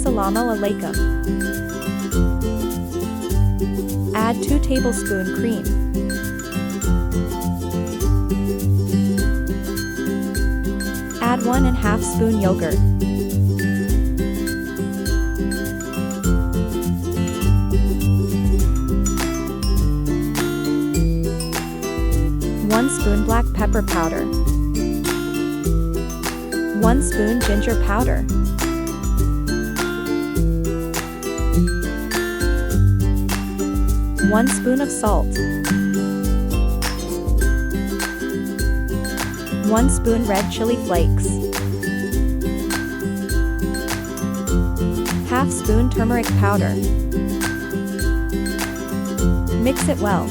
Assalamu alaikum. Add 2 tablespoon cream. Add 1½ spoon yogurt. One spoon black pepper powder. 1 spoon ginger powder. 1 spoon of salt. 1 spoon red chili flakes. ½ spoon turmeric powder. Mix it well.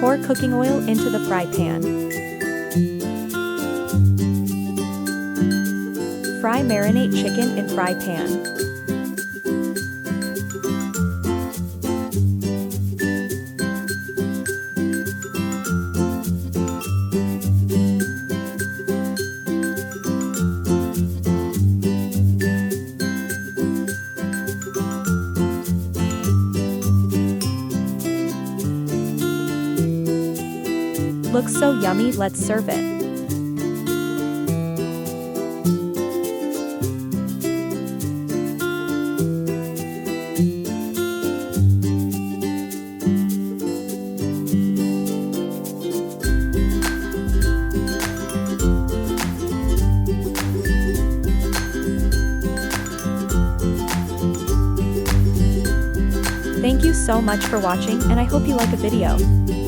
Pour cooking oil into the fry pan. Fry marinate chicken in fry pan. Looks so yummy, let's serve it. Thank you so much for watching, and I hope you like the video.